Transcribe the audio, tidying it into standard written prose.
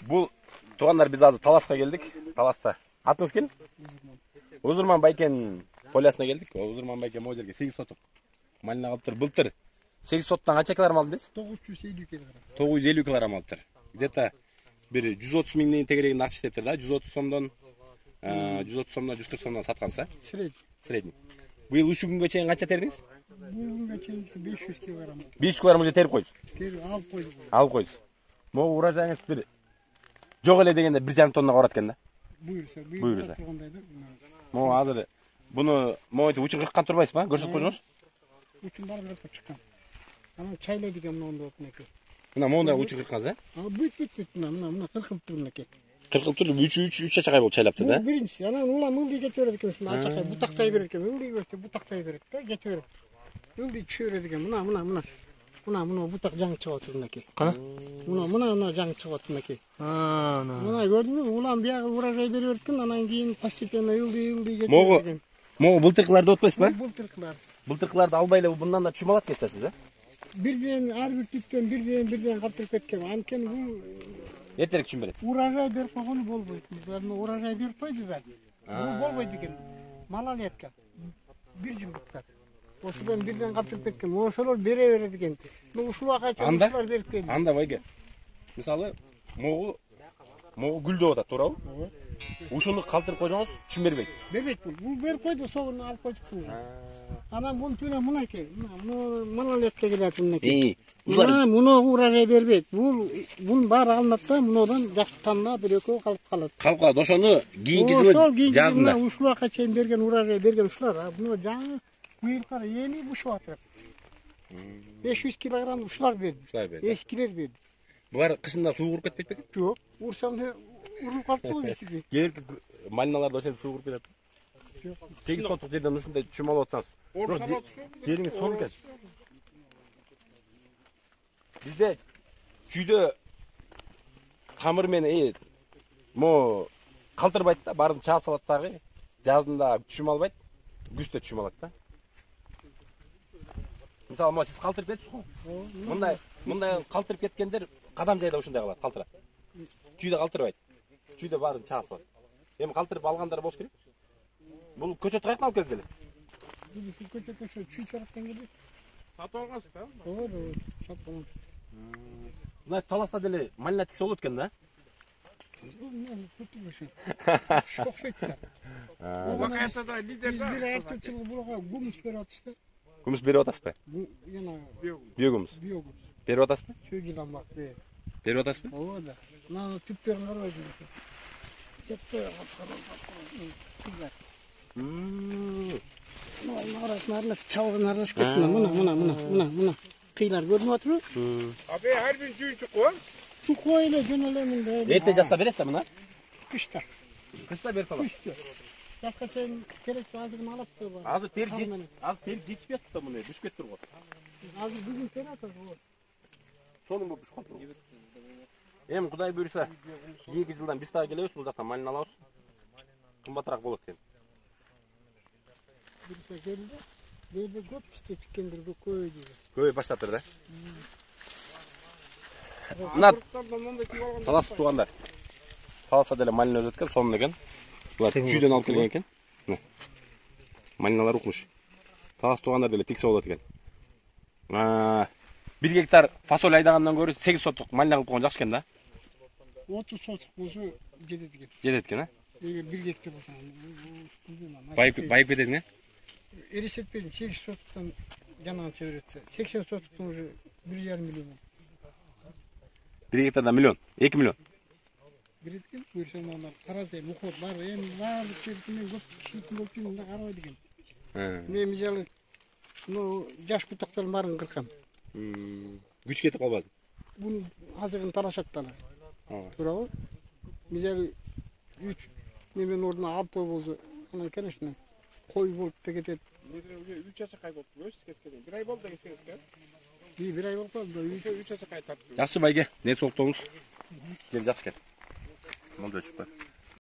Бул туугандар биз азыр Таласка келдик. Таласта. Атыңыз ким? Узурман Байкен полясына келдик. Узурман Байкен могу жерге 8 сотук малина калыптыр. Былтыр 8 соттан канча килограмм алдыңыз? 950 килограмм. 950 килограмм алыптыр. Где-то бир 130 миңден тегерегин акча иштептир да. 130 сомдон 140 сомдон саткансыз, а? Средний. Быйыл ушул күнгө чейин канча тердиңиз? Бул күнгө чейин 500 килограмм. 500 килограмм уже терип койдуңуз. Алып койдук. Алып койдуңуз. Могу урожайыңыз бир жок эле дегенде 1,5 тоннага барат экен да. Буюрса. Могу азыр буну могу учун кырккан турбайсызбы? Көрсөтүп койдуңуз? Учун баары кыркып чыккан. Анан чайлай деген моунда отунеке. Мына моунда учун кырккансыз, а? Бүт мына кыркылып тур мынакей. Кыркылып тур 3 чачакай болуп чайлаптыр да. Биринчиси, анан улам ылдый кете берет экен, ушунда ачакай бутактай берет экен. Ылдый көрсө бутактай берет да, кете берет. Ылдый түшө берет экен. Мына бутак жаңы чыгып отур мынакей. Кана? Мына жаңы чыгып отур мынакей. Мына көрдүңүзбү? Улам биягы урожай бере берет экен, анан кийин постепенно ылдый кете берет экен. Могу былтыркыларды отпойсузбу? Былтыркыларды албай эле мындан да чумалат кетесиз, а? Бирден ар бир түптөн бирден калтырып кеткен. Анткени бул эртерээк чүм берет. Урожай берип койгону болбойт. Урожай берип койду да. Бул болбойт экен. Малолетка. Бир жылдыкта. Ошодон бирден калтырып кеткен. Ошолор бере берет экен. Ушул акача ушулар берип келди. Анда байге. Мисалы, могу гүлдөп атат, туурабы? Ушуну калтырып койсоңуз чүм бербейт. Бербейт бул. Бул берип койду, согуну алып койдук. Анан бул түнө мынакей. Малолетка келет мынакей. Муну урожай бербейт. Бул баары алынат да, мунудан жакшы танма бир экөө калып калат. Калып калат. Ошону кийинки жылы жазында. Ушул акка чейин берген урожай берген ушулар. Муну жаңы кыйылкар эми бушуп атат. 500 килограмм ушулар берди. Эскилер берди. Булар кышында суу куруп кетпейт бекен? Жок. Урсам да уруп калыптыр бесиги. Кээинки малиналарда ошентип суу куруп кетет. 8 сотук жерден ушундай чүм алып атсаңыз. Жериңиз сонун экен. Бизде чүйдө тамыр менен калтырбайт да, баарын чаап салат дагы. Жазында түшүм албайт, күздө түшүм алат да. Мисалы, сиз калтырып кетсиз го. Мындай калтырып кеткендер кадам жайда ушундай калат, калтырат. Чүйдө калтырбайт. Чүйдө баарын чаап салат. Эми калтырып алгандар болуш керек. Бул көчөт каяктан алып келдиңиз эле? Көчөт ошо чүй чарактан келди. Сатып алгансыз да? Ооба, сатып алгам. Мына Таласта деле малина тиксе болот экен да? Окшойт да. Вакаятада лидер да. Бир артычылык бурага гумус берип атышты. Гумус берип атасызбы? Жана биогумус. Берип атасызбы? Сөйгүлам бак берип атасызбы? Ооба да. Мына түптерин карабайсың. Кетти. Чалгын аралашып кетти. Мына. Кыйлар көрүнүп атырбы? Абы ар бир жүйүн чукуу. Чукуу эле жөн эле мындай. Эрте жазда бересиз да мына? Кышта. Кышта берип аласыз. Жазга чейин керек азыгын алат да. Азыр тер жетишпей атты да муну, düşүп кетиптир го. Азыр бүгүн тер атат го. Сонун болуп түшүп калды. Эми Кудай буйруса, 2 жылдан биз дагы келебиз, бул жактан малина алабыз. Кымбатыраак болот экен. Буйруса келди. Берде көп иштеп чыккендер көбөйдү. Көбөйүп баштаптыр да. Мына Талас туугандар. Таласта деле малина өсөт экен, сонун экен. Булар чүйдөн алып келген экен. Малиналар укмуш. Талас туугандар деле тиксе болот экен. 1 гектар фасоль айдагандан көрө 8 сотук малина кылып койгон жакшы экен да. 30 сотук болсо жетет экен. Жетет экен, а? Эгер 1 гектар болсо. Байып кетесиң, а? Эресетпейм, 8 сотуктан жанагынча берет. 80 сотуктан уже 1,5 миллион. 1 гектардан миллион, 2 миллион. Берет экен, буюрса мына тараздай мухот бар, эми баардык жерден көп кишиликтин болуп жүргөндө карабайт экен. Мен мисалы жаш бутактардын баарын кыркам. Күч кетип калбасын. Бунун азыгын талашат да. Туурабы? Мисалы 3 немен ордуна 6 болсо, анан конечно кой болуп да кетет. 3 чачакай болупту, кескенде. 1 ай болду да кескенде. 1 ай болуп калды. 3 чачакай таптым. Жакшы байге, не соктоңуз. Жер жакшы экен. Молдо өчүп